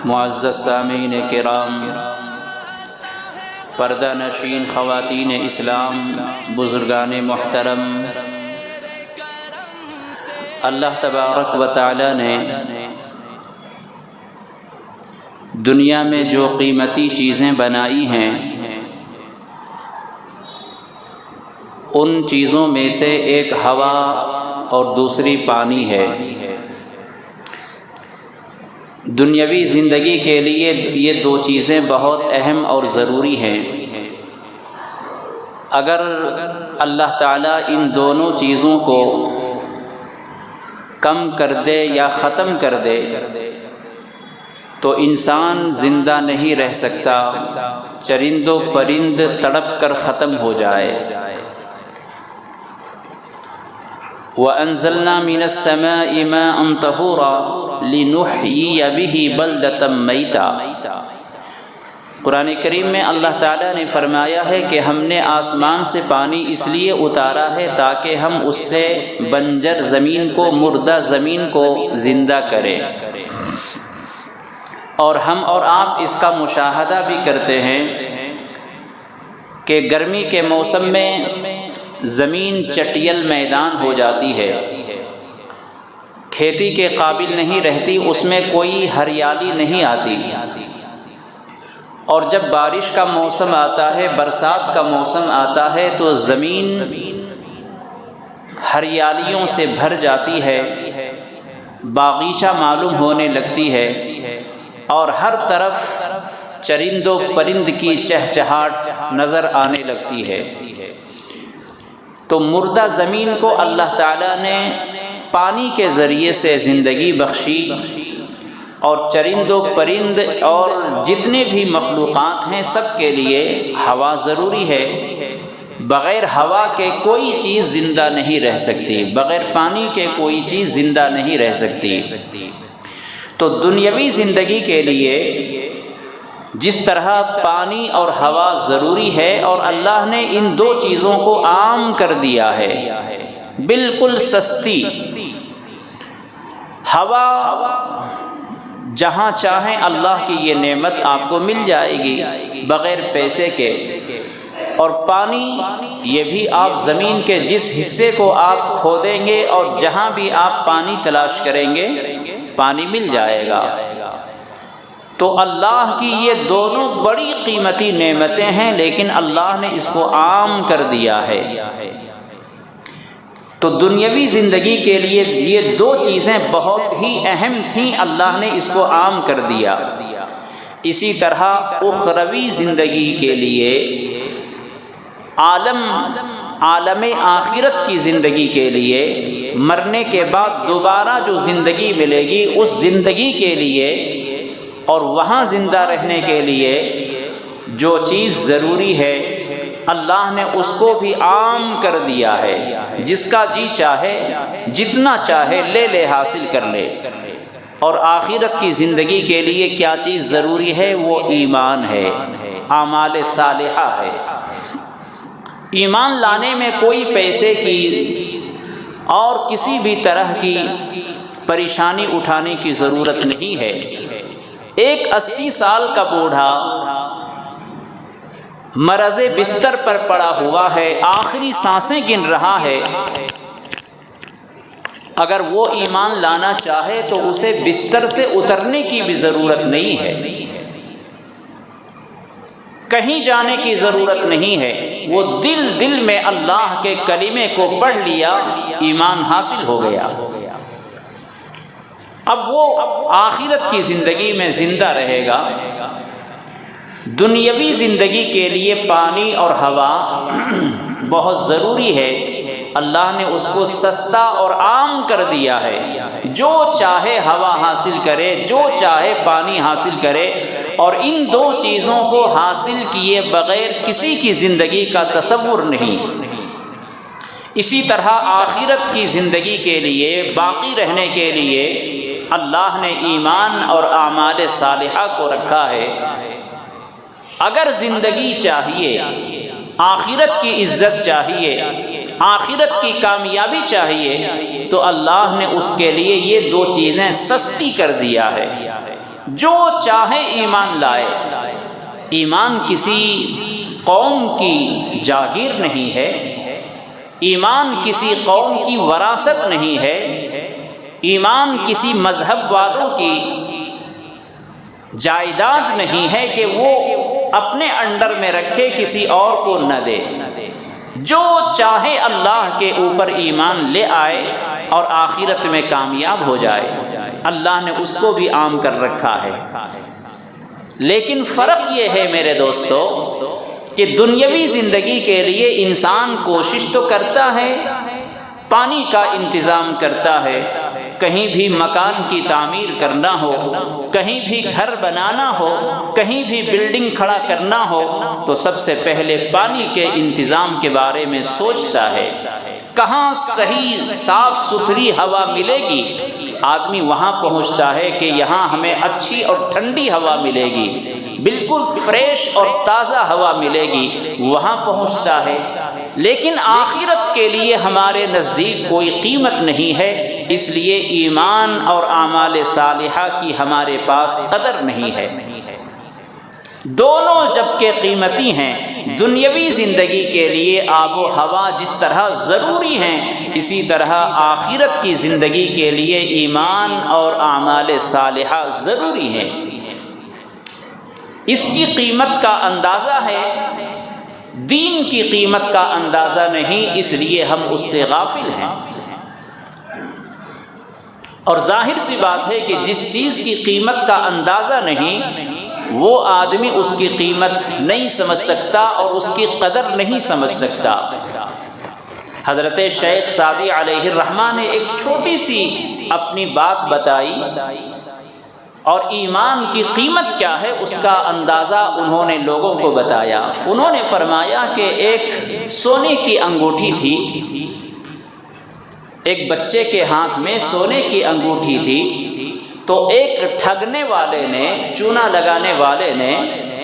معزز سامعین کرام، پردہ نشین خواتین اسلام، بزرگان محترم، اللہ تبارک و تعالی نے دنیا میں جو قیمتی چیزیں بنائی ہیں ان چیزوں میں سے ایک ہوا اور دوسری پانی ہے۔ دنیاوی زندگی کے لیے یہ دو چیزیں بہت اہم اور ضروری ہیں۔ اگر اللہ تعالیٰ ان دونوں چیزوں کو کم کر دے یا ختم کر دے تو انسان زندہ نہیں رہ سکتا، چرند و پرند تڑپ کر ختم ہو جائے۔ وَأَنزَلْنَا مِنَ السَّمَاءِ مَاءً طَهُورًا لِنُحْيِيَ بِهِ بَلْدَةً مَيْتًا۔ قرآن کریم میں اللہ تعالیٰ نے فرمایا ہے کہ ہم نے آسمان سے پانی اس لیے اتارا ہے تاکہ ہم اس سے بنجر زمین کو، مردہ زمین کو زندہ کریں۔ اور ہم اور آپ اس کا مشاہدہ بھی کرتے ہیں کہ گرمی کے موسم میں زمین چٹیل میدان ہو جاتی ہے، کھیتی کے قابل نہیں رہتی، اس میں کوئی ہریالی نہیں آتی۔ اور جب بارش کا موسم آتا ہے، برسات کا موسم آتا ہے تو زمین ہریالیوں سے بھر جاتی ہے، باغیچہ معلوم ہونے لگتی ہے اور ہر طرف چرند و پرند کی چہچہاٹ نظر آنے لگتی ہے۔ تو مردہ زمین کو اللہ تعالیٰ نے پانی کے ذریعے سے زندگی بخشی، اور چرند و پرند اور جتنے بھی مخلوقات ہیں سب کے لیے ہوا ضروری ہے۔ بغیر ہوا کے کوئی چیز زندہ نہیں رہ سکتی، بغیر پانی کے کوئی چیز زندہ نہیں رہ سکتی۔ تو دنیاوی زندگی کے لیے جس طرح پانی اور ہوا ضروری ہے، اور اللہ نے ان دو چیزوں کو عام کر دیا ہے، بالکل سستی۔ ہوا جہاں چاہیں اللہ کی یہ نعمت آپ کو مل جائے گی بغیر پیسے کے، اور پانی یہ بھی آپ زمین کے جس حصے کو آپ کھودیں گے اور جہاں بھی آپ پانی تلاش کریں گے پانی مل جائے گا۔ تو اللہ کی یہ دونوں بڑی قیمتی نعمتیں ہیں، لیکن اللہ نے اس کو عام کر دیا ہے۔ تو دنیاوی زندگی کے لیے یہ دو چیزیں بہت ہی اہم تھیں، اللہ نے اس کو عام کر دیا۔ اسی طرح اخروی زندگی کے لیے، عالم آخرت کی زندگی کے لیے، مرنے کے بعد دوبارہ جو زندگی ملے گی اس زندگی کے لیے اور وہاں زندہ رہنے کے لیے جو چیز ضروری ہے اللہ نے اس کو بھی عام کر دیا ہے۔ جس کا جی چاہے جتنا چاہے لے لے، حاصل کر لے۔ اور آخرت کی زندگی کے لیے کیا چیز ضروری ہے؟ وہ ایمان ہے، اعمال صالحہ ہے۔ ایمان لانے میں کوئی پیسے کی اور کسی بھی طرح کی پریشانی اٹھانے کی ضرورت نہیں ہے۔ ایک 80 سال کا بوڑھا مرض بستر پر پڑا ہوا ہے، آخری سانسیں گن رہا ہے، اگر وہ ایمان لانا چاہے تو اسے بستر سے اترنے کی بھی ضرورت نہیں ہے، کہیں جانے کی ضرورت نہیں ہے۔ وہ دل میں اللہ کے کلمے کو پڑھ لیا، ایمان حاصل ہو گیا۔ اب وہ آخرت کی زندگی میں زندہ رہے گا۔ دنیاوی زندگی کے لیے پانی اور ہوا بہت ضروری ہے، اللہ نے اس کو سستا اور عام کر دیا ہے۔ جو چاہے ہوا حاصل کرے، جو چاہے پانی حاصل کرے، اور ان دو چیزوں کو حاصل کیے بغیر کسی کی زندگی کا تصور نہیں۔ اسی طرح آخرت کی زندگی کے لیے، باقی رہنے کے لیے اللہ نے ایمان اور اعمال صالحہ کو رکھا ہے۔ اگر زندگی چاہیے، آخرت کی عزت چاہیے، آخرت کی کامیابی چاہیے، تو اللہ نے اس کے لیے یہ دو چیزیں سستی کر دیا ہے۔ جو چاہے ایمان لائے۔ ایمان کسی قوم کی جاگیر نہیں ہے، ایمان کسی قوم کی وراثت نہیں ہے، ایمان کسی مذہب والوں کی جائیداد نہیں ہے کہ وہ اپنے انڈر میں رکھے کسی اور کو نہ دے۔ جو چاہے اللہ کے اوپر ایمان لے آئے اور آخرت میں کامیاب ہو جائے، اللہ نے اس کو بھی عام کر رکھا ہے۔ لیکن فرق یہ ہے میرے دوستو کہ دنیاوی زندگی کے لیے انسان کوشش تو کرتا ہے، پانی کا انتظام کرتا ہے، کہیں بھی مکان کی تعمیر کرنا ہو، کہیں بھی گھر بنانا ہو، کہیں بھی بلڈنگ کھڑا کرنا ہو تو سب سے پہلے پانی کے انتظام کے بارے میں سوچتا ہے۔ کہاں صحیح صاف ستھری ہوا ملے گی، آدمی وہاں پہنچتا ہے کہ یہاں ہمیں اچھی اور ٹھنڈی ہوا ملے گی، بالکل فریش اور تازہ ہوا ملے گی، وہاں پہنچتا ہے۔ لیکن آخرت کے لیے ہمارے نزدیک کوئی قیمت نہیں ہے، اس لیے ایمان اور اعمال صالحہ کی ہمارے پاس قدر نہیں ہے۔ دونوں جبکہ قیمتی ہیں، دنیاوی زندگی کے لیے آب و ہوا جس طرح ضروری ہیں، اسی طرح آخرت کی زندگی کے لیے ایمان اور اعمال صالحہ ضروری ہیں۔ اس کی قیمت کا اندازہ ہے، دین کی قیمت کا اندازہ نہیں، اس لیے ہم اس سے غافل ہیں۔ اور ظاہر سی بات ہے کہ جس چیز کی قیمت کا اندازہ نہیں، وہ آدمی اس کی قیمت نہیں سمجھ سکتا اور اس کی قدر نہیں سمجھ سکتا۔ حضرت شیخ سعدی علیہ الرحمہ نے ایک چھوٹی سی اپنی بات بتائی اور ایمان کی قیمت کیا ہے اس کا اندازہ انہوں نے لوگوں کو بتایا۔ انہوں نے فرمایا کہ ایک سونے کی انگوٹھی تھی، ایک بچے کے ہاتھ میں سونے کی انگوٹھی تھی، تو ایک ٹھگنے والے نے، چونا لگانے والے نے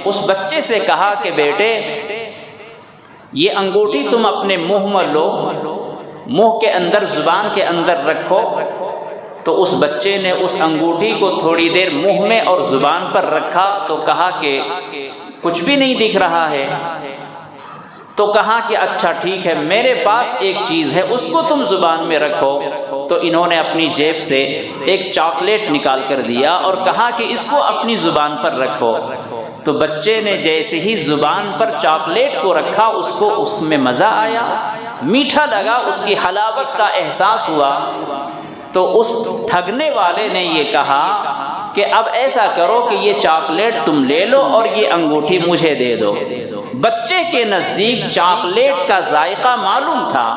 اس بچے سے کہا کہ بیٹے یہ انگوٹھی تم اپنے منہ میں لو، منہ کے اندر، زبان کے اندر رکھو۔ تو اس بچے نے اس انگوٹھی کو تھوڑی دیر منہ میں اور زبان پر رکھا تو کہا کہ کچھ بھی نہیں دکھ رہا ہے۔ تو کہا کہ اچھا ٹھیک ہے، میرے پاس ایک چیز ہے، اس کو تم زبان میں رکھو۔ تو انہوں نے اپنی جیب سے ایک چاکلیٹ نکال کر دیا اور کہا کہ اس کو اپنی زبان پر رکھو۔ تو بچے نے جیسے ہی زبان پر چاکلیٹ کو رکھا، اس کو اس میں مزہ آیا، میٹھا لگا، اس کی حلاوت کا احساس ہوا۔ تو اس ٹھگنے والے نے یہ کہا کہ اب ایسا کرو کہ یہ چاکلیٹ تم لے لو اور یہ انگوٹھی مجھے دے دو۔ بچے کے نزدیک چاکلیٹ کا ذائقہ معلوم تھا،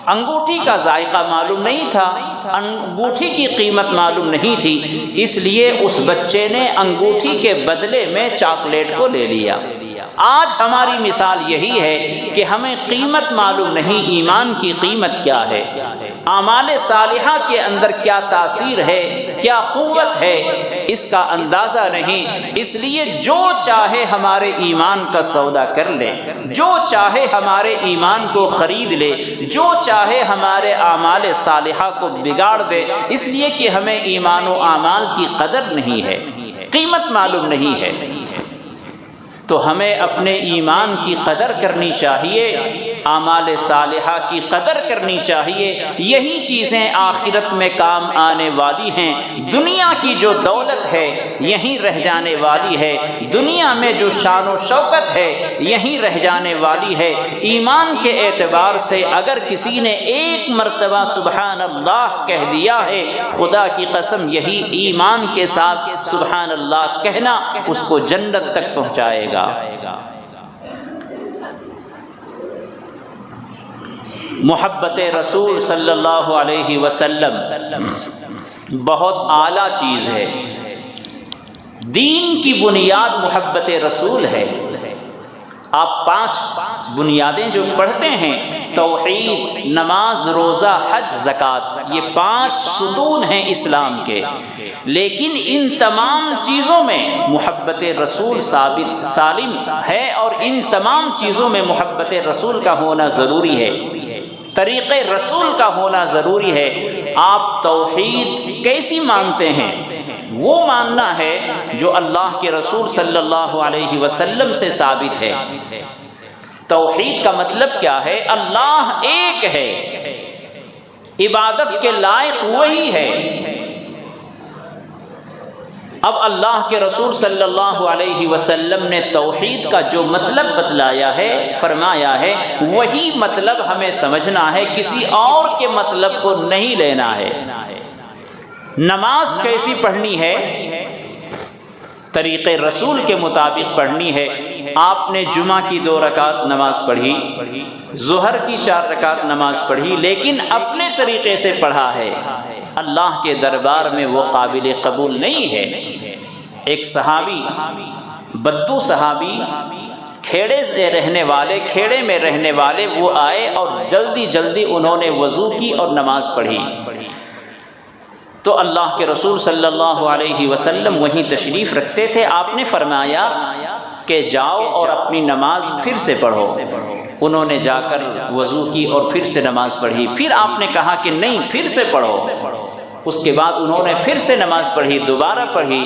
انگوٹھی کا ذائقہ معلوم نہیں تھا، انگوٹھی کی قیمت معلوم نہیں تھی، اس لیے اس بچے نے انگوٹھی کے بدلے میں چاکلیٹ کو لے لیا۔ آج ہماری مثال یہی ہے کہ ہمیں قیمت معلوم نہیں، ایمان کی قیمت کیا ہے، اعمال صالحہ کے اندر کیا تاثیر ہے، کیا قوت ہے، اس کا اندازہ نہیں۔ اس لیے جو چاہے ہمارے ایمان کا سودا کر لے، جو چاہے ہمارے ایمان کو خرید لے، جو چاہے ہمارے اعمال صالحہ کو بگاڑ دے، اس لیے کہ ہمیں ایمان و اعمال کی قدر نہیں ہے، قیمت معلوم نہیں ہے۔ تو ہمیں اپنے ایمان کی قدر کرنی چاہیے، اعمال صالحہ کی قدر کرنی چاہیے، یہی چیزیں آخرت میں کام آنے والی ہیں۔ دنیا کی جو دولت ہے یہیں رہ جانے والی ہے، دنیا میں جو شان و شوکت ہے یہیں رہ جانے والی ہے۔ ایمان کے اعتبار سے اگر کسی نے ایک مرتبہ سبحان اللہ کہہ دیا ہے، خدا کی قسم یہی ایمان کے ساتھ سبحان اللہ کہنا اس کو جنت تک پہنچائے گا۔ محبت رسول صلی اللہ علیہ وسلم بہت اعلیٰ چیز ہے، دین کی بنیاد محبت رسول ہے۔ آپ 5 بنیادیں جو پڑھتے ہیں، توحید، نماز، روزہ، حج، زکوٰۃ، یہ 5 ستون ہیں اسلام کے، لیکن ان تمام چیزوں میں محبت رسول ثابت سالم ہے، اور ان تمام چیزوں میں محبت رسول کا ہونا ضروری ہے، طریق رسول کا ہونا ضروری ہے۔ آپ توحید کیسی مانتے ہیں؟ وہ ماننا ہے جو اللہ کے رسول صلی اللہ علیہ وسلم سے ثابت ہے۔ توحید کا مطلب کیا ہے؟ اللہ ایک ہے، عبادت کے لائق وہی ہے۔ اب اللہ کے رسول صلی اللہ علیہ وسلم نے توحید کا جو مطلب بتلایا ہے، فرمایا ہے، وہی مطلب ہمیں سمجھنا ہے، کسی اور کے مطلب کو نہیں لینا ہے۔ نماز کیسی پڑھنی ہے؟ طریقے رسول کے مطابق پڑھنی ہے۔ آپ نے جمعہ کی 2 رکعت نماز پڑھی، ظہر کی 4 رکعت نماز پڑھی، لیکن اپنے طریقے سے پڑھا ہے، اللہ کے دربار میں وہ قابل قبول نہیں ہے۔ ایک صحابی، بدو صحابی، کھیڑے میں رہنے والے وہ آئے اور جلدی جلدی انہوں نے وضو کی اور نماز پڑھی، تو اللہ کے رسول صلی اللہ علیہ وسلم وہیں تشریف رکھتے تھے۔ آپ نے فرمایا کہ جاؤ اور اپنی نماز پھر سے پڑھو۔ انہوں نے جا کر وضو کی اور پھر سے نماز پڑھی۔ پھر آپ نے کہا کہ نہیں، پھر سے پڑھو۔ اس کے بعد انہوں نے پھر سے نماز پڑھی، دوبارہ پڑھی۔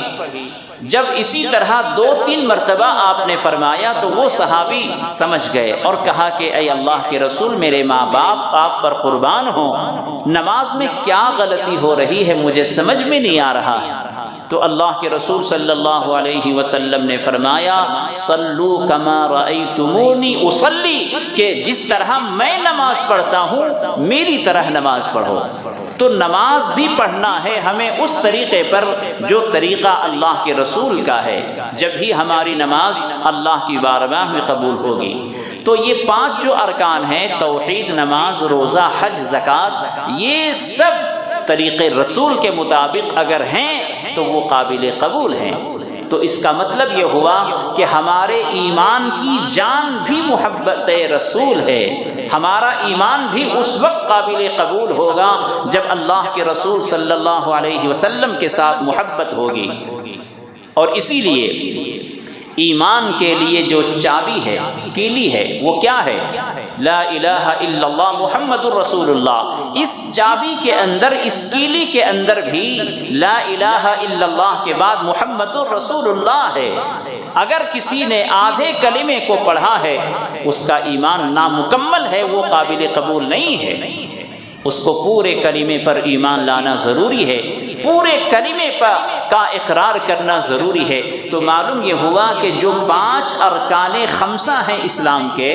جب اسی طرح 2-3 مرتبہ آپ نے فرمایا تو وہ صحابی سمجھ گئے اور کہا کہ اے اللہ کے رسول، میرے ماں باپ آپ پر قربان ہوں، نماز میں کیا غلطی ہو رہی ہے مجھے سمجھ میں نہیں آ رہا۔ تو اللہ کے رسول صلی اللہ علیہ وسلم نے فرمایا، صلو کما رأیتمونی اصلی، کہ جس طرح میں نماز پڑھتا ہوں میری طرح نماز پڑھو۔ تو نماز بھی پڑھنا ہے ہمیں اس طریقے پر جو طریقہ اللہ کے رسول کا ہے، جب ہی ہماری نماز اللہ کی بارگاہ میں قبول ہوگی۔ تو یہ 5 جو ارکان ہیں، توحید، نماز، روزہ، حج، زکوٰۃ، یہ سب طریقے رسول کے مطابق اگر ہیں تو وہ قابل قبول ہیں۔ تو اس کا مطلب یہ ہوا کہ ہمارے ایمان کی جان بھی محبت رسول ہے، ہمارا ایمان بھی اس وقت قابل قبول ہوگا جب اللہ کے رسول صلی اللہ علیہ وسلم کے ساتھ محبت ہوگی۔ اور اسی لیے ایمان کے لیے جو چابی ہے، کیلی ہے، وہ کیا ہے؟ لا الہ الا اللہ محمد الرسول اللہ۔ اس چابی کے اندر، اس کیلی کے اندر بھی لا الہ الا اللہ کے بعد محمد الرسول اللہ ہے۔ اگر کسی نے آدھے کلمے کو پڑھا ہے، اس کا ایمان نامکمل ہے، وہ قابل قبول نہیں ہے۔ اس کو پورے کلمے پر ایمان لانا ضروری ہے، پورے کلمے پر کا اقرار کرنا ضروری ہے۔ تو معلوم یہ ہوا کہ جو 5 ارکان خمسہ ہیں اسلام کے،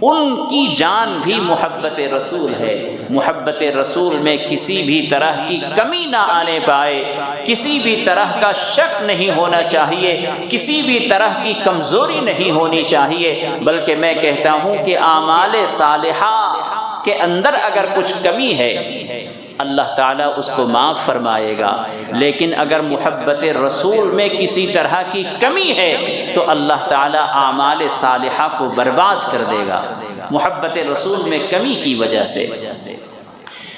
ان کی جان بھی محبت رسول ہے۔ محبت رسول میں کسی بھی طرح کی کمی نہ آنے پائے، کسی بھی طرح کا شک نہیں ہونا چاہیے، کسی بھی طرح کی کمزوری نہیں ہونی چاہیے، بلکہ میں کہتا ہوں کہ اعمال صالحہ کے اندر اگر کچھ کمی ہے اللہ تعالیٰ اس کو معاف فرمائے گا، لیکن اگر محبت رسول میں کسی طرح کی کمی ہے تو اللہ تعالیٰ اعمال صالحہ کو برباد کر دے گا محبت رسول میں کمی کی وجہ سے۔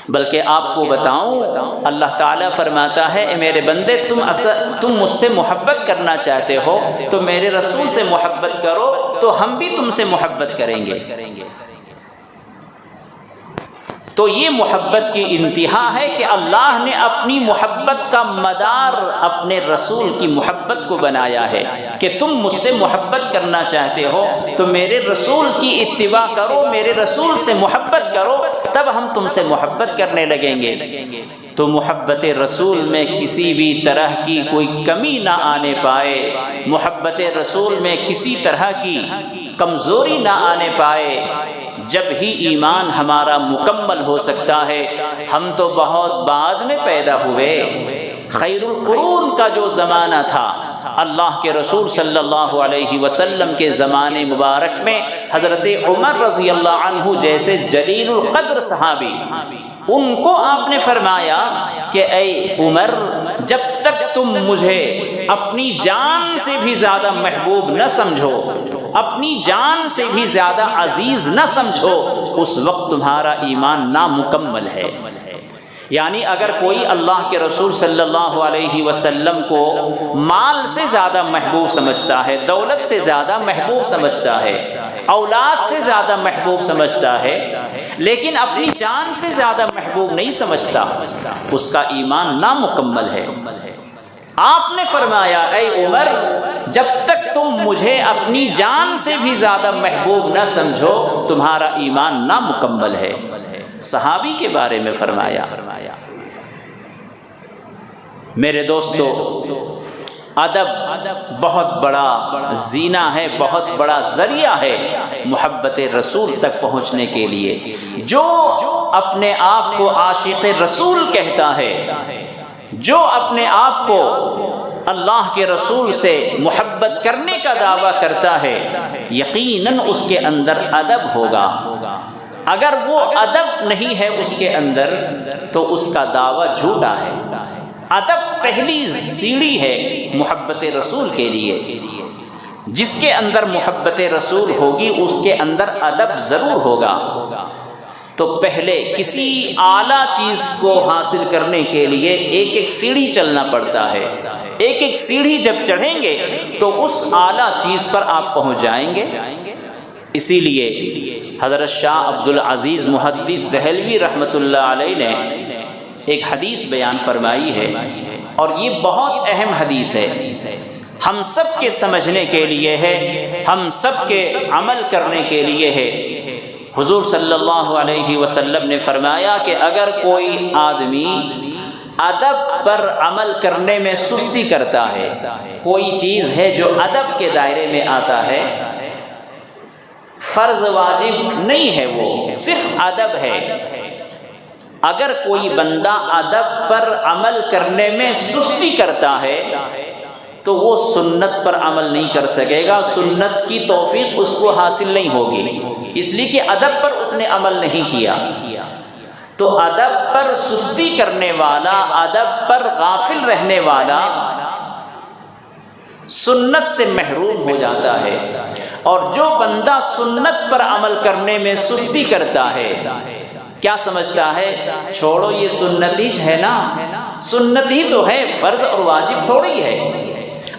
بلکہ آپ کو بتاؤں، اللہ تعالیٰ فرماتا ہے، اے میرے بندے، تم مجھ سے محبت کرنا چاہتے ہو تو میرے رسول سے محبت کرو تو ہم بھی تم سے محبت کریں گے۔ تو یہ محبت کی انتہا ہے کہ اللہ نے اپنی محبت کا مدار اپنے رسول کی محبت کو بنایا ہے کہ تم مجھ سے محبت کرنا چاہتے ہو تو میرے رسول کی اتباع کرو، میرے رسول سے محبت کرو، تب ہم تم سے محبت کرنے لگیں گے۔ تو محبت رسول میں کسی بھی طرح کی کوئی کمی نہ آنے پائے، محبت رسول میں کسی طرح کی کمزوری نہ آنے پائے، جب ہی ایمان ہمارا مکمل ہو سکتا ہے۔ ہم تو بہت بعد میں پیدا ہوئے، خیر القرون کا جو زمانہ تھا، اللہ کے رسول صلی اللہ علیہ وسلم کے زمانے مبارک میں حضرت عمر رضی اللہ عنہ جیسے جلیل القدر صحابی، ان کو آپ نے فرمایا کہ اے عمر، جب تک تم مجھے اپنی جان سے بھی زیادہ محبوب نہ سمجھو، اپنی جان سے بھی زیادہ عزیز نہ سمجھو، اس وقت تمہارا ایمان نامکمل ہے۔ یعنی اگر کوئی اللہ کے رسول صلی اللہ علیہ وسلم کو مال سے زیادہ محبوب سمجھتا ہے، دولت سے زیادہ محبوب سمجھتا ہے، اولاد سے زیادہ محبوب سمجھتا ہے، لیکن اپنی جان سے زیادہ محبوب نہیں سمجھتا، اس کا ایمان نامکمل ہے۔ آپ نے فرمایا اے عمر جب تک تم مجھے اپنی جان سے بھی زیادہ محبوب نہ سمجھو تمہارا ایمان نامکمل ہے۔ صحابی کے بارے میں فرمایا۔ میرے دوستو، ادب بہت بڑا زینہ ہے، بہت بڑا ذریعہ ہے محبت رسول تک پہنچنے کے لیے۔ جو اپنے آپ کو عاشق رسول کہتا ہے، جو اپنے آپ کو اللہ کے رسول سے محبت کرنے کا دعویٰ کرتا ہے، یقیناً اس کے اندر ادب ہوگا۔ اگر وہ ادب نہیں ہے اس کے اندر تو اس کا دعویٰ جھوٹا ہے۔ ادب پہلی سیڑھی ہے محبت رسول کے لیے۔ جس کے اندر محبت رسول ہوگی اس کے اندر ادب ضرور ہوگا۔ تو پہلے کسی اعلیٰ چیز کو حاصل کرنے کے لیے ایک ایک سیڑھی چلنا پڑتا ہے۔ ایک ایک سیڑھی جب چڑھیں گے تو اس اعلیٰ چیز پر آپ پہنچ جائیں گے۔ اسی لیے حضرت شاہ عبد العزیز محدث دہلوی رحمۃ اللہ علیہ نے ایک حدیث بیان فرمائی ہے، اور یہ بہت اہم حدیث ہے، ہم سب کے سمجھنے کے لیے ہے، ہم سب کے عمل کرنے کے لیے ہے۔ حضور صلی اللہ علیہ وسلم نے فرمایا کہ اگر کوئی آدمی ادب پر عمل کرنے میں سستی کرتا ہے، کوئی چیز ہے جو ادب کے دائرے میں آتا ہے، فرض واجب نہیں ہے، وہ صرف ادب ہے، اگر کوئی بندہ ادب پر عمل کرنے میں سستی کرتا ہے تو وہ سنت پر عمل نہیں کر سکے گا، سنت کی توفیق اس کو حاصل نہیں ہوگی، اس لیے کہ ادب پر اس نے عمل نہیں کیا۔ تو ادب پر سستی کرنے والا، ادب پر غافل رہنے والا سنت سے محروم ہو جاتا ہے، اور جو بندہ سنت پر عمل کرنے میں سستی کرتا ہے کیا سمجھتا ہے؟ چھوڑو یہ سنت ہی ہے نا، سنت ہی تو ہے، فرض اور واجب تھوڑی ہے۔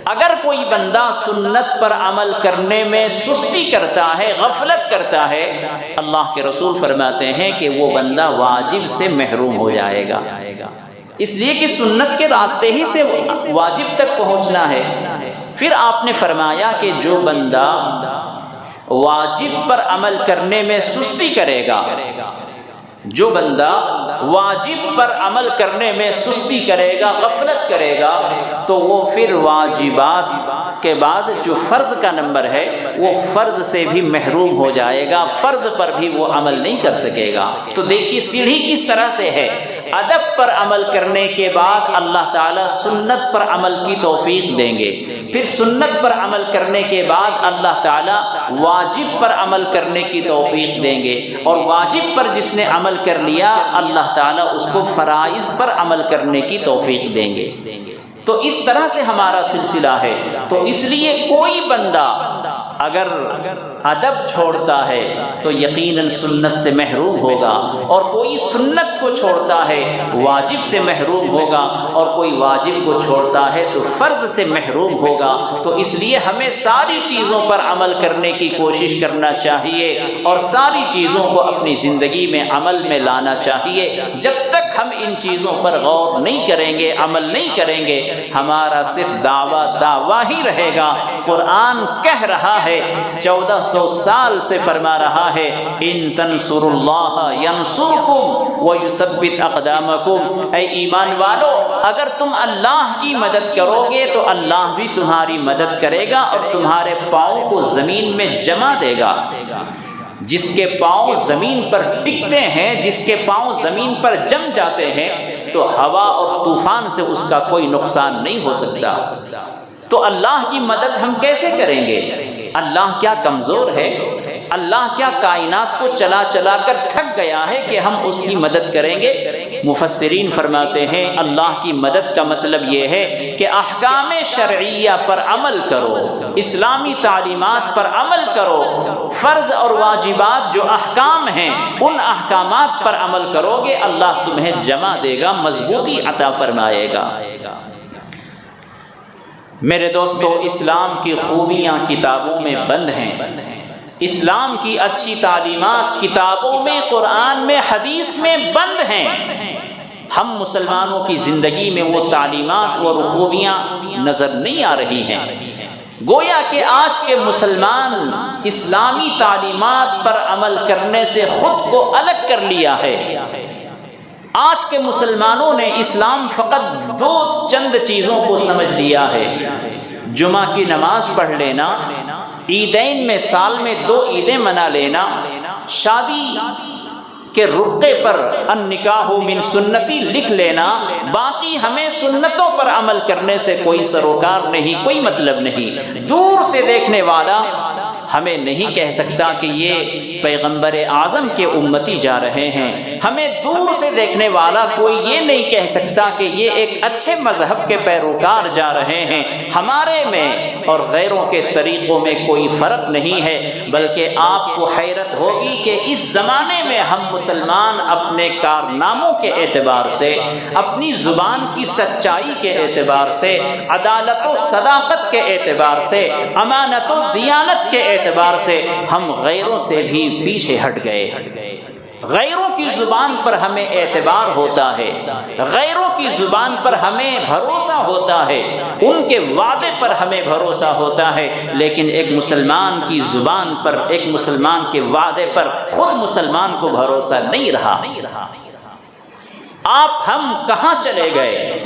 اگر کوئی بندہ سنت پر عمل کرنے میں سستی کرتا ہے، غفلت کرتا ہے، اللہ کے رسول فرماتے ہیں کہ وہ بندہ واجب سے محروم ہو جائے گا، اس لیے کہ سنت کے راستے ہی سے واجب تک پہنچنا ہے۔ پھر آپ نے فرمایا کہ جو بندہ واجب پر عمل کرنے میں سستی کرے گا، جو بندہ واجب پر عمل کرنے میں سستی کرے گا، غفلت کرے گا، تو وہ پھر واجبات کے بعد جو فرض کا نمبر ہے وہ فرض سے بھی محروم ہو جائے گا، فرض پر بھی وہ عمل نہیں کر سکے گا۔ تو دیکھیے سیڑھی کس طرح سے ہے، ادب پر عمل کرنے کے بعد اللہ تعالیٰ سنت پر عمل کی توفیق دیں گے، پھر سنت پر عمل کرنے کے بعد اللہ تعالیٰ واجب پر عمل کرنے کی توفیق دیں گے، اور واجب پر جس نے عمل کر لیا اللہ تعالیٰ اس کو فرائض پر عمل کرنے کی توفیق دیں گے۔ تو اس طرح سے ہمارا سلسلہ ہے۔ تو اس لیے کوئی بندہ اگر ادب چھوڑتا ہے تو یقیناً سنت سے محروم ہوگا، اور کوئی سنت کو چھوڑتا ہے واجب سے محروم ہوگا، اور کوئی واجب کو چھوڑتا ہے تو فرض سے محروم ہوگا۔ تو اس لیے ہمیں ساری چیزوں پر عمل کرنے کی کوشش کرنا چاہیے، اور ساری چیزوں کو اپنی زندگی میں عمل میں لانا چاہیے۔ جب تک ہم ان چیزوں پر غور نہیں کریں گے، عمل نہیں کریں گے، ہمارا صرف دعویٰ ہی رہے گا۔ قرآن کہہ رہا ہے، 1400 سال سے فرما رہا ہے، ان تنصروا اللہ ینصرکم ویثبت اقدامکم، اے ایمان والو اگر تم اللہ کی مدد کرو گے تو اللہ بھی تمہاری مدد کرے گا اور تمہارے پاؤں کو زمین میں جما دے گا۔ جس کے پاؤں زمین پر ٹکتے ہیں، جس کے پاؤں زمین پر جم جاتے ہیں، تو ہوا اور طوفان سے اس کا کوئی نقصان نہیں ہو سکتا۔ تو اللہ کی مدد ہم کیسے کریں گے؟ اللہ کیا کمزور ہے؟ اللہ کیا کائنات کو چلا چلا کر تھک گیا ہے کہ ہم اس کی مدد کریں گے؟ مفسرین فرماتے ہیں اللہ کی مدد کا مطلب یہ ہے کہ احکام شرعیہ پر عمل کرو، اسلامی تعلیمات پر عمل کرو، فرض اور واجبات جو احکام ہیں ان احکامات پر عمل کرو گے، اللہ تمہیں جمع دے گا، مضبوطی عطا فرمائے گا۔ میرے دوستو، اسلام کی خوبیاں کتابوں میں بند ہیں، اسلام کی اچھی تعلیمات کتابوں میں، قرآن میں، حدیث میں بند ہیں، ہم مسلمانوں کی زندگی میں وہ تعلیمات اور خوبیاں نظر نہیں آ رہی ہیں۔ گویا کہ آج کے مسلمان اسلامی تعلیمات پر عمل کرنے سے خود کو الگ کر لیا ہے۔ آج کے مسلمانوں نے اسلام فقط دو چند چیزوں کو سمجھ لیا ہے، جمعہ کی نماز پڑھ لینا، عیدین میں سال میں 2 عیدیں منا لینا، شادی کے رقعے پر النکاح من سنتی لکھ لینا، باقی ہمیں سنتوں پر عمل کرنے سے کوئی سروکار نہیں، کوئی مطلب نہیں۔ دور سے دیکھنے والا ہمیں نہیں کہہ سکتا کہ یہ پیغمبر اعظم کے امتی جا رہے ہیں، ہمیں دور سے دیکھنے والا کوئی یہ نہیں کہہ سکتا کہ یہ ایک اچھے مذہب کے پیروکار جا رہے ہیں۔ ہمارے میں اور غیروں کے طریقوں میں کوئی فرق نہیں ہے، بلکہ آپ کو حیرت ہوگی کہ اس زمانے میں ہم مسلمان اپنے کارناموں کے اعتبار سے، اپنی زبان کی سچائی کے اعتبار سے، عدالت و صداقت کے اعتبار سے، امانت و دیانت کے اعتبار سے ہم غیروں سے بھی پیچھے ہٹ گئے۔ غیروں کی زبان پر ہمیں اعتبار ہوتا ہے، غیروں کی زبان پر ہمیں بھروسہ ہوتا ہے، ان کے وعدے پر ہمیں بھروسہ ہوتا ہے، لیکن ایک مسلمان کی زبان پر، ایک مسلمان کے وعدے پر خود مسلمان کو بھروسہ نہیں رہا۔ ہم کہاں چلے گئے؟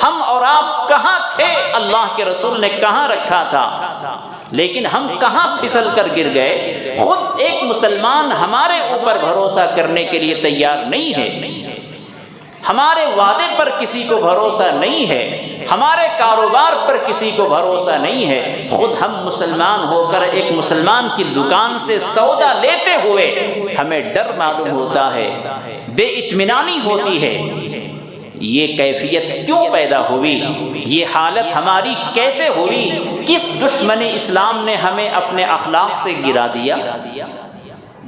ہم اور آپ کہاں تھے؟ اللہ کے رسول نے کہاں رکھا تھا، لیکن ہم کہاں پھسل کر گر گئے؟ خود ایک مسلمان ہمارے اوپر بھروسہ کرنے کے لیے تیار نہیں ہے، ہمارے وعدے پر کسی کو بھروسہ نہیں ہے، ہمارے کاروبار پر کسی کو بھروسہ نہیں ہے۔ خود ہم مسلمان ہو کر ایک مسلمان کی دکان سے سودا لیتے ہوئے ہمیں ڈر معلوم ہوتا ہے، بے اطمینانی ہوتی ہے۔ یہ کیفیت کیوں پیدا ہوئی؟ یہ حالت ہماری کیسے ہوئی؟ کس دشمن اسلام نے ہمیں اپنے اخلاق سے گرا دیا؟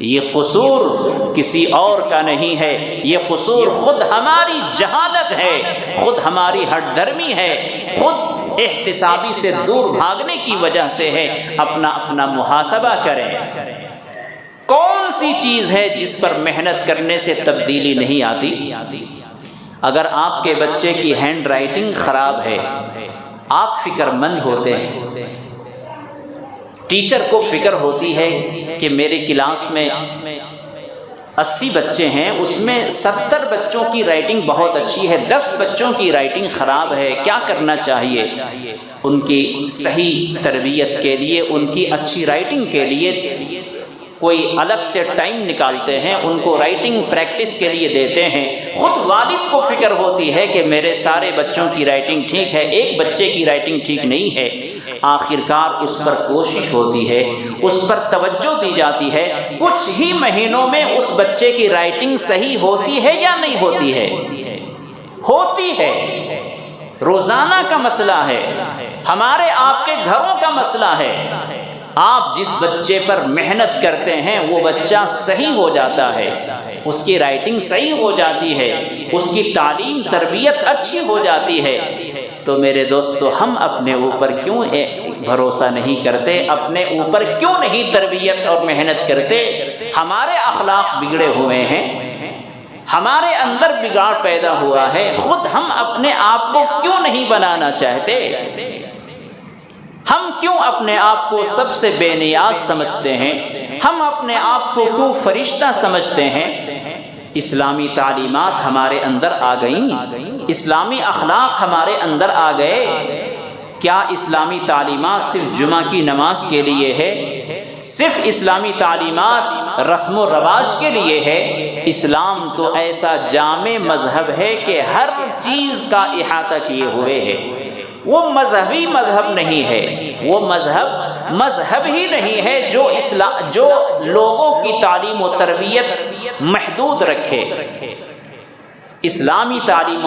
یہ قصور کسی اور کا نہیں ہے، یہ قصور خود ہماری جہالت ہے، خود ہماری ہٹ درمی ہے، خود احتسابی سے دور بھاگنے کی وجہ سے ہے۔ اپنا محاسبہ کریں، کون سی چیز ہے جس پر محنت کرنے سے تبدیلی نہیں آتی؟ اگر آپ کے بچے کی ہینڈ رائٹنگ خراب ہے، آپ فکر مند ہوتے ہیں، ٹیچر کو فکر ہوتی ہے کہ میرے کلاس میں 80 بچے ہیں، اس میں 70 بچوں کی رائٹنگ بہت اچھی ہے، 10 بچوں کی رائٹنگ خراب ہے، کیا کرنا چاہیے؟ ان کی صحیح تربیت کے لیے، ان کی اچھی رائٹنگ کے لیے کوئی الگ سے ٹائم نکالتے ہیں، ان کو رائٹنگ پریکٹس کے لیے دیتے ہیں۔ خود والد کو فکر ہوتی ہے کہ میرے سارے بچوں کی رائٹنگ ٹھیک ہے، ایک بچے کی رائٹنگ ٹھیک نہیں ہے، آخرکار اس پر کوشش ہوتی ہے، اس پر توجہ دی جاتی ہے، کچھ ہی مہینوں میں اس بچے کی رائٹنگ صحیح ہوتی ہے یا نہیں ہوتی ہے؟ ہوتی ہے۔ روزانہ کا مسئلہ ہے، ہمارے آپ کے گھروں کا مسئلہ ہے۔ آپ جس بچے پر محنت کرتے ہیں وہ بچہ صحیح ہو جاتا ہے، اس کی رائٹنگ صحیح ہو جاتی ہے، اس کی تعلیم تربیت اچھی ہو جاتی ہے، تو میرے دوستو ہم اپنے اوپر کیوں بھروسہ نہیں کرتے؟ اپنے اوپر کیوں نہیں تربیت اور محنت کرتے؟ ہمارے اخلاق بگڑے ہوئے ہیں، ہمارے اندر بگاڑ پیدا ہوا ہے، خود ہم اپنے آپ کو کیوں نہیں بنانا چاہتے؟ ہم کیوں اپنے آپ کو سب سے بے نیاز سمجھتے ہیں؟ ہم اپنے آپ کو کیوں فرشتہ سمجھتے ہیں؟ اسلامی تعلیمات ہمارے اندر آ گئیں، اسلامی اخلاق ہمارے اندر آ گئے۔ کیا اسلامی تعلیمات صرف جمعہ کی نماز کے لیے ہے؟ صرف اسلامی تعلیمات رسم و رواج کے لیے ہے؟ اسلام تو ایسا جامع مذہب ہے کہ ہر چیز کا احاطہ کیے ہوئے ہے۔ وہ مذہبی مذہب نہیں ہے، وہ مذہب ہی نہیں ہے جو لوگوں کی تعلیم و تربیت محدود رکھے۔ اسلامی تعلیم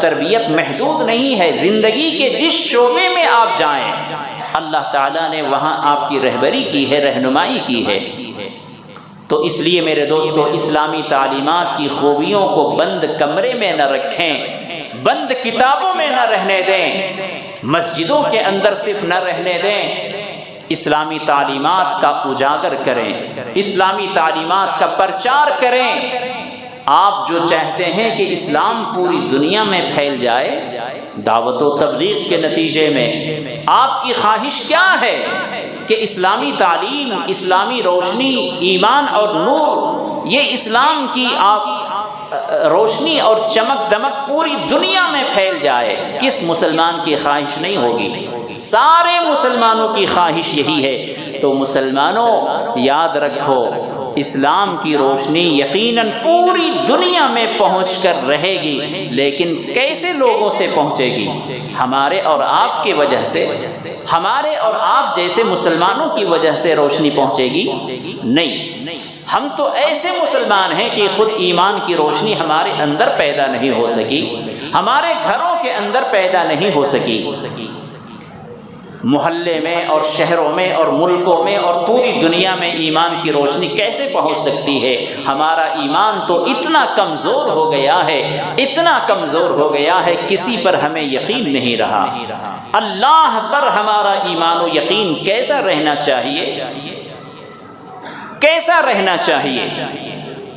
تربیت محدود نہیں ہے، زندگی کے جس شعبے میں آپ جائیں اللہ تعالیٰ نے وہاں آپ کی رہبری کی ہے، رہنمائی کی ہے۔ تو اس لیے میرے دوستو اسلامی تعلیمات کی خوبیوں کو بند کمرے میں نہ رکھیں، بند کتابوں میں نہ رہنے دیں، مسجدوں کے اندر صرف نہ رہنے دیں، اسلامی تعلیمات کا اجاگر کریں، اسلامی تعلیمات کا پرچار کریں۔ آپ جو چاہتے ہیں کہ اسلام پوری دنیا میں پھیل جائے، دعوت و تبلیغ کے نتیجے میں آپ کی خواہش کیا ہے کہ اسلامی تعلیم، اسلامی روشنی، ایمان اور نور، یہ اسلام کی آپ روشنی اور چمک دمک پوری دنیا میں پھیل جائے۔ کس مسلمان کی خواہش نہیں ہوگی؟ سارے مسلمانوں کی خواہش یہی ہے۔ تو مسلمانوں یاد رکھو، اسلام کی روشنی یقیناً پوری دنیا میں پہنچ کر رہے گی، لیکن کیسے لوگوں سے پہنچے گی؟ ہمارے اور آپ کی وجہ سے، ہمارے اور آپ جیسے مسلمانوں کی وجہ سے روشنی پہنچے گی؟ نہیں، ہم تو ایسے مسلمان ہیں کہ خود ایمان کی روشنی ہمارے اندر پیدا نہیں ہو سکی، ہمارے گھروں کے اندر پیدا نہیں ہو سکی۔ محلے میں اور شہروں میں اور ملکوں میں اور پوری دنیا میں ایمان کی روشنی کیسے پہنچ سکتی ہے؟ ہمارا ایمان تو اتنا کمزور ہو گیا ہے، اتنا کمزور ہو گیا ہے، کسی پر ہمیں یقین نہیں رہا۔ اللہ پر ہمارا ایمان و یقین کیسا رہنا چاہیے؟ کیسا رہنا چاہیے؟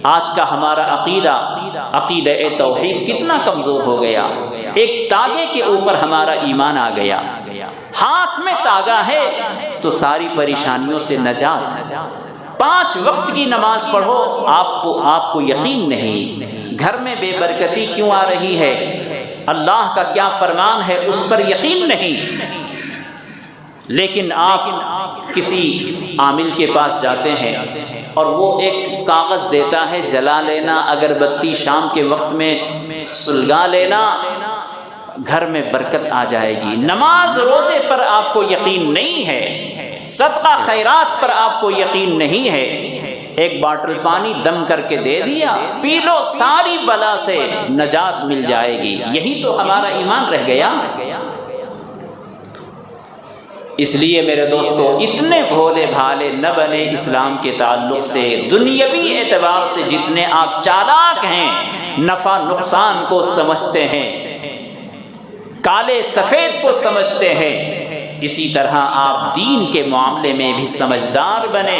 آج کا ہمارا عقیدہ توحید کتنا کمزور ہو گیا۔ ایک تاگے کے اوپر ہمارا ایمان آ گیا، ہاتھ میں تاگا ہے تو ساری پریشانیوں سے نجات۔ 5 وقت کی نماز پڑھو، آپ کو یقین نہیں۔ گھر میں بے برکتی کیوں آ رہی ہے؟ اللہ کا کیا فرمان ہے اس پر یقین نہیں۔ لیکن آپ کسی عامل کے پاس جاتے ہیں اور وہ ایک کاغذ دیتا ہے، جلا لینا، اگربتی شام کے وقت میں سلگا لینا، گھر میں برکت آ جائے گی۔ نماز روزے پر آپ کو یقین نہیں ہے، صدقہ خیرات پر آپ کو یقین نہیں ہے، ایک باٹل پانی دم کر کے دے دیا، پی لو، ساری بلا سے نجات مل جائے گی۔ یہی تو ہمارا ایمان رہ گیا۔ اس لیے میرے دوستو، اتنے بھولے بھالے نہ بنے اسلام کے تعلق سے۔ دنیاوی اعتبار سے جتنے آپ چالاک ہیں، نفع نقصان کو سمجھتے ہیں، کالے سفید کو سمجھتے ہیں، اسی طرح آپ دین کے معاملے میں بھی سمجھدار بنے،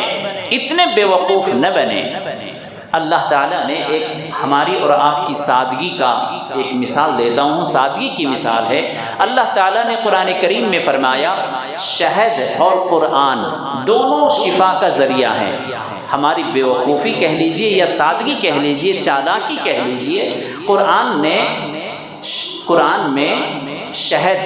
اتنے بیوقوف نہ بنے۔ اللہ تعالیٰ نے ایک ہماری اور آپ کی سادگی کا ایک مثال دیتا ہوں، سادگی کی مثال ہے۔ اللہ تعالیٰ نے قرآن کریم میں فرمایا، شہد اور قرآن دونوں شفا کا ذریعہ ہیں۔ ہماری بیوقوفی کہہ لیجئے یا سادگی کہہ لیجئے، چالاکی کہہ لیجئے، قرآن میں شہد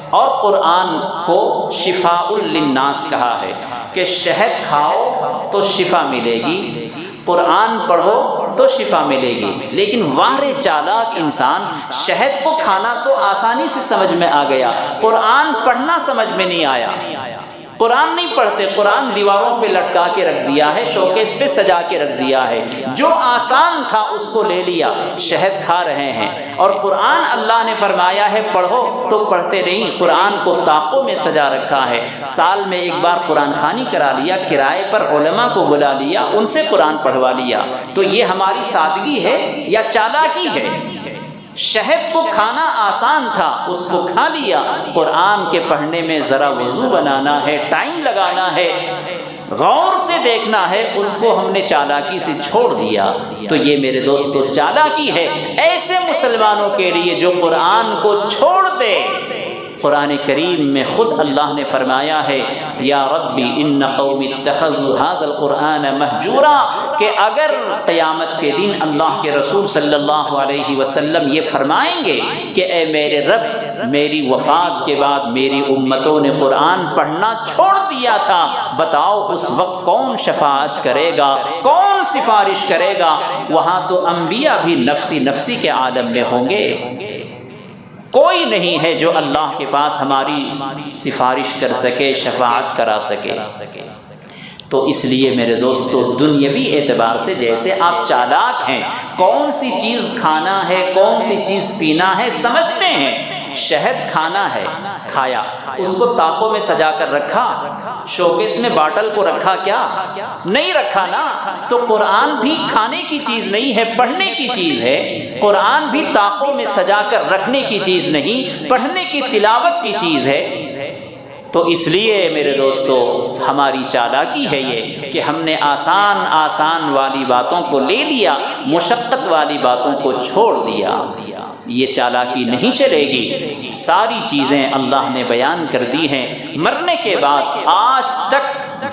اور قرآن کو شفاء للناس کہا ہے کہ شہد کھاؤ تو شفا ملے گی، قرآن پڑھو تو شفا ملے گی۔ لیکن واہ چالاک انسان، شہد کو کھانا تو آسانی سے سمجھ میں آ گیا، قرآن پڑھنا سمجھ میں نہیں آیا۔ قرآن نہیں پڑھتے، قرآن دیواروں پہ لٹکا کے رکھ دیا ہے، شوکیس پہ سجا کے رکھ دیا ہے، جو آسان تھا اس کو لے لیا، شہد کھا رہے ہیں۔ اور قرآن اللہ نے فرمایا ہے پڑھو تو پڑھتے نہیں، قرآن کو طاقوں میں سجا رکھا ہے۔ سال میں ایک بار قرآن خوانی کرا لیا، کرائے پر علماء کو بلا لیا، ان سے قرآن پڑھوا لیا۔ تو یہ ہماری سادگی ہے یا چالاکی ہے؟ شہد کو کھانا آسان تھا، اس کو کھا لیا۔ قرآن کے پڑھنے میں ذرا وضو بنانا ہے، ٹائم لگانا ہے، غور سے دیکھنا ہے، اس کو ہم نے چالاکی سے چھوڑ دیا۔ تو یہ میرے دوستو چالاکی ہے ایسے مسلمانوں کے لیے جو قرآن کو چھوڑ دے۔ قرآن کریم میں خود اللہ نے فرمایا ہے، یا ربی ان قوم اتخذوا ھذا القرآن مہجورا، کہ اگر قیامت کے دن اللہ کے رسول صلی اللہ علیہ وسلم یہ فرمائیں گے کہ اے میرے رب، میری وفات کے بعد میری امتوں نے قرآن پڑھنا چھوڑ دیا تھا، بتاؤ اس وقت کون شفاعت کرے گا، کون سفارش کرے گا؟ وہاں تو انبیاء بھی نفسی نفسی کے عالم میں ہوں گے، کوئی نہیں ہے جو اللہ کے پاس ہماری سفارش کر سکے، شفاعت کرا سکے۔ تو اس لیے میرے دوستو، دنیاوی اعتبار سے جیسے آپ چالاک ہیں، کون سی چیز کھانا ہے، کون سی چیز پینا ہے سمجھتے ہیں۔ شہد کھانا ہے، کھایا، اس کو طاقوں میں سجا کر رکھا، شوکیس میں باٹل کو رکھا، کیا نہیں رکھا نا؟ تو قرآن بھی کھانے کی چیز نہیں ہے، پڑھنے کی چیز ہے۔ قرآن بھی طاقوں میں سجا کر رکھنے کی چیز نہیں، پڑھنے کی، تلاوت کی چیز ہے۔ تو اس لیے میرے دوستو ہماری چالاکی ہے یہ کہ ہم نے آسان والی باتوں کو لے لیا، مشقت والی باتوں کو چھوڑ دیا۔ یہ چالاکی نہیں چلے گی، ساری چیزیں اللہ نے بیان کر دی ہیں۔ مرنے کے بعد آج تک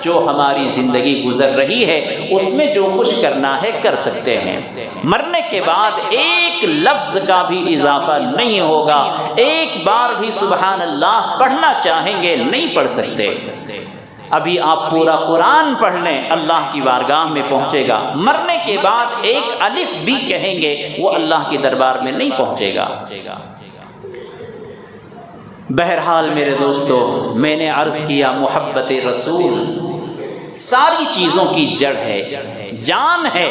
جو ہماری زندگی گزر رہی ہے اس میں جو کچھ کرنا ہے کر سکتے ہیں۔ مرنے کے بعد ایک لفظ کا بھی اضافہ نہیں ہوگا، ایک بار بھی سبحان اللہ پڑھنا چاہیں گے نہیں پڑھ سکتے۔ ابھی آپ پورا قرآن پڑھ لیں اللہ کی بارگاہ میں پہنچے گا، مرنے کے بعد ایک الف بھی کہیں گے وہ اللہ کے دربار میں نہیں پہنچے گا۔ بہرحال میرے دوستو، میں نے عرض کیا محبت رسول ساری چیزوں کی جڑ ہے، جان ہے۔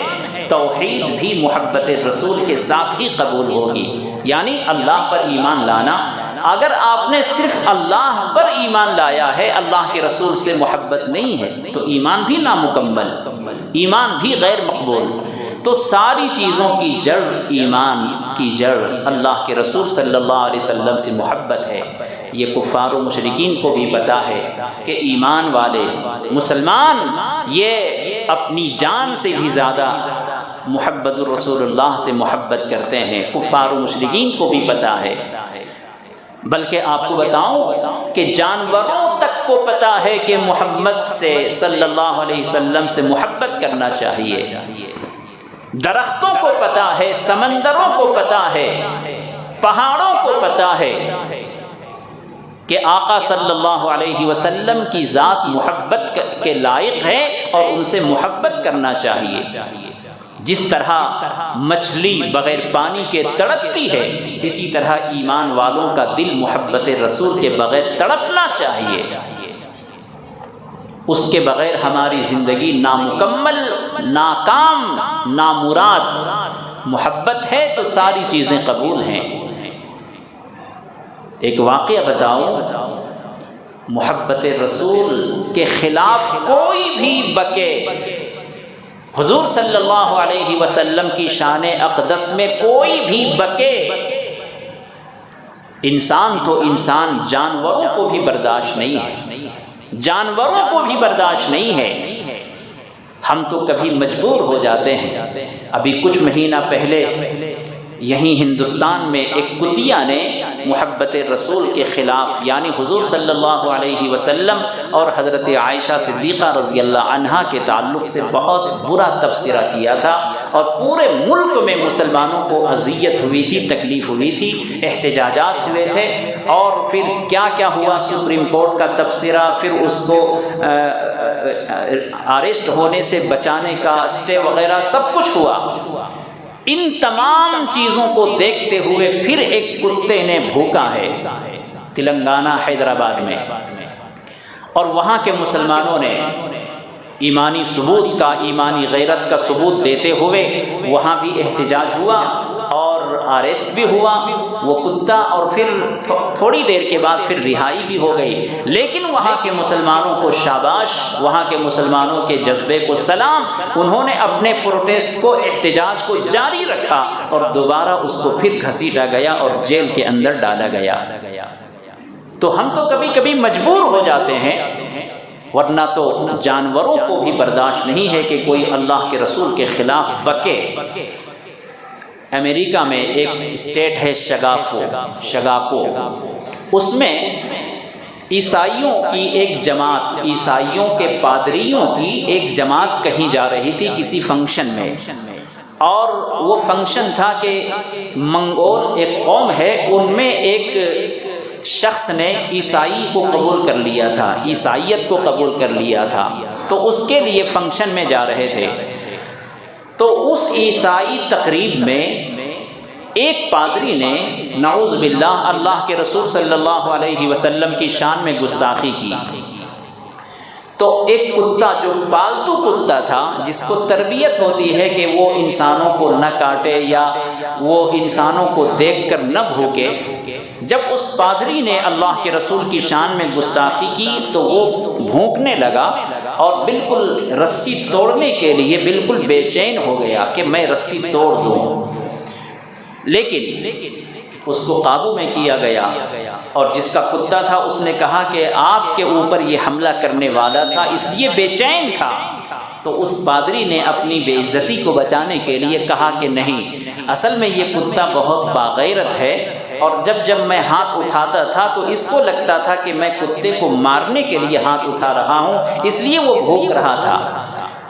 توحید بھی محبت رسول کے ساتھ ہی قبول ہوگی، یعنی اللہ پر ایمان لانا۔ اگر آپ نے صرف اللہ پر ایمان لایا ہے، اللہ کے رسول سے محبت نہیں ہے، تو ایمان بھی نامکمل، ایمان بھی غیر مقبول۔ تو ساری چیزوں کی جڑ، ایمان کی جڑ اللہ کے رسول صلی اللہ علیہ وسلم سے محبت ہے۔ یہ کفار و مشرکین کو بھی پتا ہے کہ ایمان والے مسلمان یہ اپنی جان سے بھی زیادہ محبت الرسول اللہ سے محبت کرتے ہیں، کفار و مشرکین کو بھی پتا ہے۔ بلکہ آپ کو بتاؤں کہ جانوروں تک کو پتا ہے کہ محمد سے صلی اللہ علیہ وسلم سے محبت کرنا چاہیے، درختوں کو پتا ہے، سمندروں کو پتا ہے، پہاڑوں کو پتا ہے کہ آقا صلی اللہ علیہ وسلم کی ذات محبت کے لائق ہے اور ان سے محبت کرنا چاہیے۔ جس طرح مچھلی بغیر پانی کے تڑپتی ہے، اسی طرح ایمان والوں کا دل محبت رسول کے بغیر تڑپنا چاہیے۔ اس کے بغیر ہماری زندگی نامکمل، ناکام، نامراد۔ محبت ہے تو ساری چیزیں قبول ہیں۔ ایک واقعہ بتاؤں، محبت رسول کے خلاف کوئی بھی بکے، حضور صلی اللہ علیہ وسلم کی شان اقدس میں کوئی بھی بکے، انسان تو انسان، جانوروں کو بھی برداشت نہیں ہے، جانوروں کو بھی برداشت نہیں ہے۔ ہم تو کبھی مجبور ہو جاتے ہیں۔ ابھی کچھ مہینہ پہلے یہیں ہندوستان میں ایک کتیا نے محبت رسول کے خلاف، یعنی حضور صلی اللہ علیہ وسلم اور حضرت عائشہ صدیقہ رضی اللہ عنہا کے تعلق سے بہت برا تبصرہ کیا تھا، اور پورے ملک میں مسلمانوں کو اذیت ہوئی تھی، تکلیف ہوئی تھی، احتجاجات ہوئے تھے۔ اور پھر کیا کیا ہوا، سپریم کورٹ کا تبصرہ، پھر اس کو اریسٹ ہونے سے بچانے کا اسٹے وغیرہ سب کچھ ہوا۔ ان تمام چیزوں کو دیکھتے ہوئے پھر ایک کتے نے بھوکا ہے تلنگانہ حیدرآباد میں، اور وہاں کے مسلمانوں نے ایمانی ثبوت کا، ایمانی غیرت کا ثبوت دیتے ہوئے وہاں بھی احتجاج ہوا اور اریسٹ بھی ہوا وہ کتا، اور پھر تھوڑی دیر کے بعد پھر رہائی بھی ہو گئی۔ لیکن وہاں کے مسلمانوں کو شاباش، وہاں کے مسلمانوں کے جذبے کو سلام، انہوں نے اپنے پروٹیسٹ کو، احتجاج کو جاری رکھا، اور دوبارہ اس کو پھر گھسیٹا گیا اور جیل کے اندر ڈالا گیا۔ تو ہم تو کبھی کبھی مجبور ہو جاتے ہیں، ورنہ تو جانوروں کو بھی برداشت نہیں ہے کہ کوئی اللہ کے رسول کے خلاف بکے۔ امریکہ میں ایک اسٹیٹ ہے شگاپو، اس میں عیسائیوں کی ایک جماعت، عیسائیوں کے پادریوں کی ایک جماعت کہیں جا رہی تھی کسی فنکشن میں، اور وہ فنکشن تھا کہ منگول ایک قوم ہے، ان میں ایک شخص نے عیسائی کو قبول کر لیا تھا، عیسائیت کو قبول کر لیا تھا، تو اس کے لیے فنکشن میں جا رہے تھے۔ تو اس عیسائی تقریب میں ایک پادری نے نعوذ باللہ اللہ کے رسول صلی اللہ علیہ وسلم کی شان میں گستاخی کی۔ تو ایک کتا جو پالتو کتا تھا، جس کو تربیت ہوتی ہے کہ وہ انسانوں کو نہ کاٹے یا وہ انسانوں کو دیکھ کر نہ بھوکے، جب اس پادری نے اللہ کے رسول کی شان میں گستاخی کی تو وہ بھونکنے لگا اور بالکل رسی توڑنے کے لیے بالکل بے چین ہو گیا کہ میں رسی توڑ دوں۔ لیکن اس کو قابو میں کیا گیا، اور جس کا کتا تھا اس نے کہا کہ آپ کے اوپر یہ حملہ کرنے والا تھا اس لیے بے چین تھا، تو اس پادری نے اپنی بے عزتی کو بچانے کے لیے کہا کہ نہیں، اصل میں یہ کتا بہت باغیرت ہے، اور جب میں ہاتھ اٹھاتا تھا تو اس کو لگتا تھا کہ میں کتے کو مارنے کے لیے ہاتھ اٹھا رہا ہوں، اس لیے وہ بھونک رہا تھا۔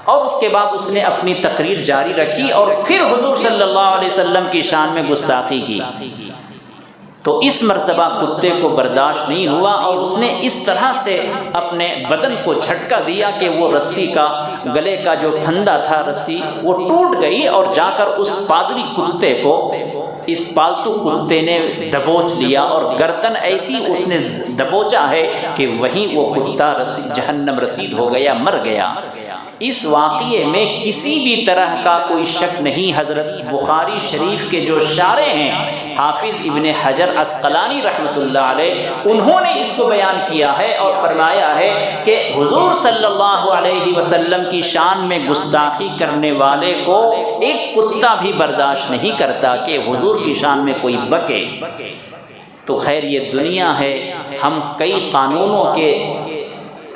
اور اس کے بعد اس نے اپنی تقریر جاری رکھی اور پھر حضور صلی اللہ علیہ وسلم کی شان میں گستاخی کی، تو اس مرتبہ کتے کو برداشت نہیں ہوا اور اس نے اس طرح سے اپنے بدن کو جھٹکا دیا کہ وہ رسی کا، گلے کا جو پھندا تھا رسی وہ ٹوٹ گئی، اور جا کر اس پادری کتے کو اس پالتو کتے نے دبوچ لیا، اور گردن ایسی اس نے دبوچا ہے کہ وہیں وہ کتا جہنم رسید ہو گیا، مر گیا۔ اس واقعے میں کسی بھی طرح کا کوئی شک نہیں۔ حضرت بخاری شریف کے جو شارح ہیں حافظ ابن حجر عسقلانی رحمۃ اللہ علیہ، انہوں نے اس کو بیان کیا ہے اور فرمایا ہے کہ حضور صلی اللہ علیہ وسلم کی شان میں گستاخی کرنے والے کو ایک کتا بھی برداشت نہیں کرتا کہ حضور کی شان میں کوئی بکے۔ تو خیر یہ دنیا ہے، ہم کئی قانونوں کے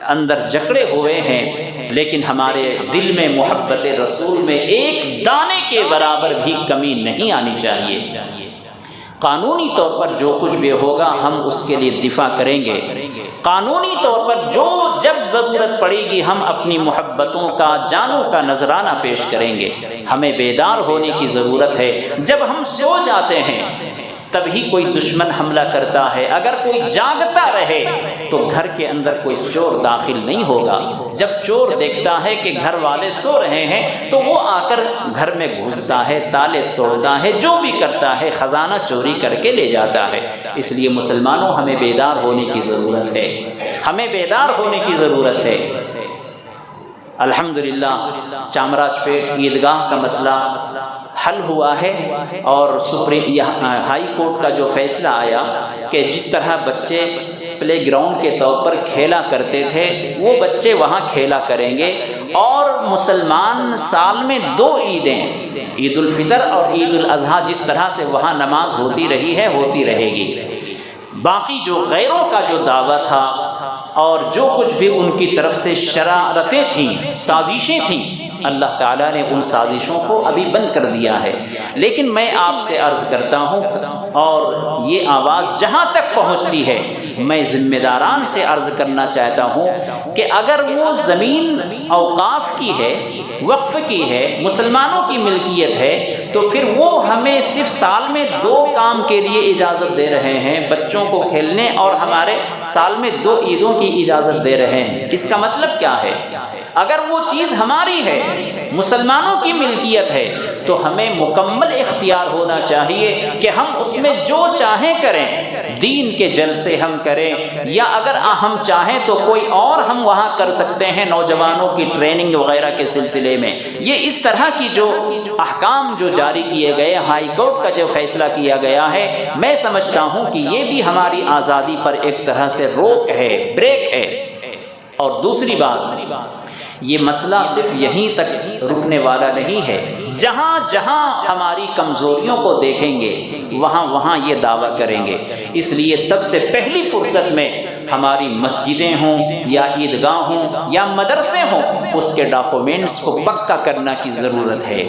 اندر جکڑے ہوئے ہیں، لیکن ہمارے دل میں محبت رسول میں ایک دانے کے برابر بھی کمی نہیں آنی چاہیے۔ قانونی طور پر جو کچھ بھی ہوگا ہم اس کے لیے دفاع کریں گے، قانونی طور پر جب ضرورت پڑے گی ہم اپنی محبتوں کا، جانوں کا نذرانہ پیش کریں گے۔ ہمیں بیدار ہونے کی ضرورت ہے۔ جب ہم سو جاتے ہیں تبھی کوئی دشمن حملہ کرتا ہے، اگر کوئی جاگتا رہے تو گھر کے اندر کوئی چور داخل نہیں ہوگا۔ جب چور دیکھتا ہے کہ گھر والے سو رہے ہیں تو وہ آ کر گھر میں گھستا ہے، تالے توڑتا ہے، جو بھی کرتا ہے، خزانہ چوری کر کے لے جاتا ہے۔ اس لیے مسلمانوں ہمیں بیدار ہونے کی ضرورت ہے، ہمیں بیدار ہونے کی ضرورت ہے۔ الحمدللہ چامراج پیٹ عیدگاہ کا مسئلہ حل ہوا ہے، اور ہائی کورٹ کا جو فیصلہ آیا کہ جس طرح بچے پلے گراؤنڈ کے طور پر کھیلا کرتے تھے وہ بچے وہاں کھیلا کریں گے، اور مسلمان سال میں 2 عیدیں، عید الفطر اور عید الاضحیٰ، جس طرح سے وہاں نماز ہوتی رہی ہے ہوتی رہے گی۔ باقی جو غیروں کا جو دعویٰ تھا اور جو کچھ بھی ان کی طرف سے شرارتیں تھیں، سازشیں تھیں، اللہ تعالیٰ نے ان سازشوں کو ابھی بند کر دیا ہے۔ لیکن میں آپ سے عرض کرتا ہوں، اور یہ آواز جہاں تک پہنچتی ہے میں ذمہ داران سے عرض کرنا چاہتا ہوں کہ اگر وہ زمین اوقاف کی ہے، وقف کی ہے، مسلمانوں کی ملکیت ہے، تو پھر وہ ہمیں صرف سال میں 2 کام کے لیے اجازت دے رہے ہیں، بچوں کو کھیلنے اور ہمارے سال میں 2 عیدوں کی اجازت دے رہے ہیں۔ اس کا مطلب کیا ہے؟ اگر وہ چیز ہماری ہے، مسلمانوں کی ملکیت ہے، تو ہمیں مکمل اختیار ہونا چاہیے کہ ہم اس میں جو چاہیں کریں، دین کے جلسے ہم کریں، یا اگر ہم چاہیں تو کوئی اور ہم وہاں کر سکتے ہیں نوجوانوں کی ٹریننگ وغیرہ کے سلسلے میں۔ یہ اس طرح کی جو احکام جو جاری کیے گئے، ہائی کورٹ کا جو فیصلہ کیا گیا ہے، میں سمجھتا ہوں کہ یہ بھی ہماری آزادی پر ایک طرح سے روک ہے، بریک ہے۔ اور دوسری بات، یہ مسئلہ صرف یہیں تک رکنے والا نہیں ہے، جہاں جہاں ہماری کمزوریوں کو دیکھیں گے وہاں وہاں یہ دعویٰ کریں گے۔ اس لیے سب سے پہلی فرصت میں ہماری مسجدیں ہوں یا عیدگاہ ہوں یا مدرسے ہوں، اس کے ڈاکومنٹس کو پکا کرنا کی ضرورت ہے۔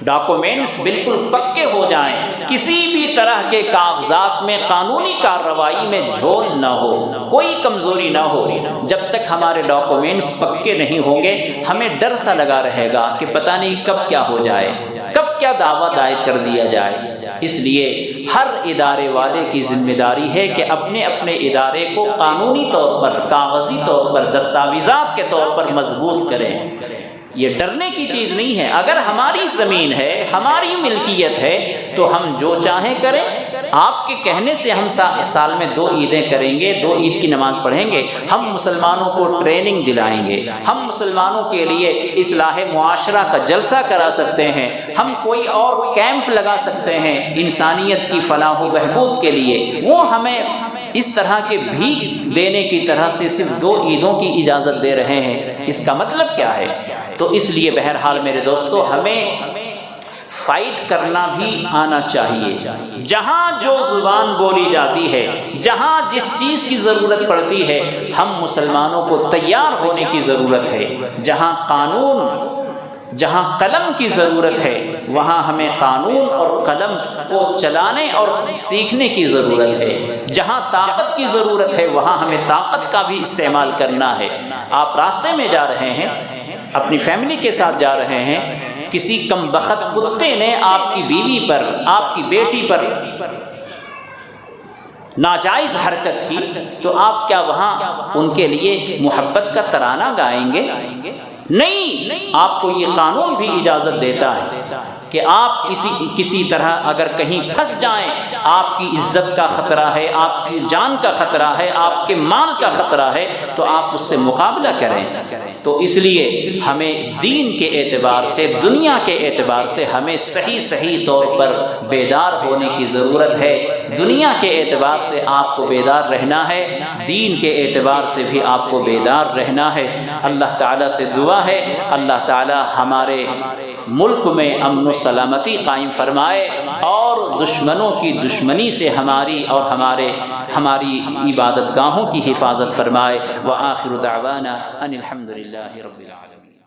ڈاکومنٹس بالکل پکے ہو جائیں، کسی بھی طرح کے کاغذات میں، قانونی کارروائی میں جھول نہ ہو، کوئی کمزوری نہ ہو۔ جب تک ہمارے ڈاکومنٹس پکے نہیں ہوں گے ہمیں ڈر سا لگا رہے گا کہ پتہ نہیں کب کیا ہو جائے، کب کیا دعویٰ دائر کر دیا جائے۔ اس لیے ہر ادارے والے کی ذمہ داری ہے کہ اپنے اپنے ادارے کو قانونی طور پر، کاغذی طور پر، دستاویزات کے طور پر مضبوط کریں۔ یہ ڈرنے کی چیز نہیں ہے۔ اگر ہماری زمین ہے، ہماری ملکیت ہے، تو ہم جو چاہیں کریں۔ آپ کے کہنے سے ہم سال میں 2 عیدیں کریں گے، 2 عید کی نماز پڑھیں گے، ہم مسلمانوں کو ٹریننگ دلائیں گے، ہم مسلمانوں کے لیے اصلاح معاشرہ کا جلسہ کرا سکتے ہیں، ہم کوئی اور کیمپ لگا سکتے ہیں انسانیت کی فلاح و بہبود کے لیے۔ وہ ہمیں اس طرح کے بھیک دینے کی طرح سے صرف 2 عیدوں کی اجازت دے رہے ہیں، اس کا مطلب کیا ہے؟ تو اس لیے بہرحال میرے دوستو، ہمیں فائٹ کرنا بھی آنا چاہیے۔ جہاں جو زبان بولی جاتی ہے، جہاں جس چیز کی ضرورت پڑتی ہے، ہم مسلمانوں کو تیار ہونے کی ضرورت ہے۔ جہاں قانون، جہاں قلم کی ضرورت ہے، وہاں ہمیں قانون اور قلم کو چلانے اور سیکھنے کی ضرورت ہے۔ جہاں طاقت کی ضرورت ہے، وہاں ہمیں طاقت کا بھی استعمال کرنا ہے۔ آپ راستے میں جا رہے ہیں، اپنی فیملی کے ساتھ جا رہے ہیں، کسی کم بخت کتے نے آپ کی بیوی پر، آپ کی بیٹی پر ناجائز حرکت کی، تو آپ کیا وہاں ان کے لیے محبت کا ترانہ گائیں گے؟ نہیں، آپ کو یہ قانون بھی اجازت دیتا ہے کہ آپ کسی طرح اگر کہیں پھنس جائیں، آپ کی عزت کا خطرہ ہے، آپ کی جان کا خطرہ ہے، آپ کے مال کا خطرہ ہے، تو آپ اس سے مقابلہ کریں۔ تو اس لیے ہمیں دین کے اعتبار سے، دنیا کے اعتبار سے ہمیں صحیح طور پر بیدار ہونے کی ضرورت ہے۔ دنیا کے اعتبار سے آپ کو بیدار رہنا ہے، دین کے اعتبار سے بھی آپ کو بیدار رہنا ہے۔ اللہ تعالیٰ سے دعا ہے اللہ تعالیٰ ہمارے ملک میں امن و سلامتی قائم فرمائے اور دشمنوں کی دشمنی سے ہماری اور ہماری عبادت گاہوں کی حفاظت فرمائے۔ وآخر دعوانا ان الحمد للہ رب العالمین۔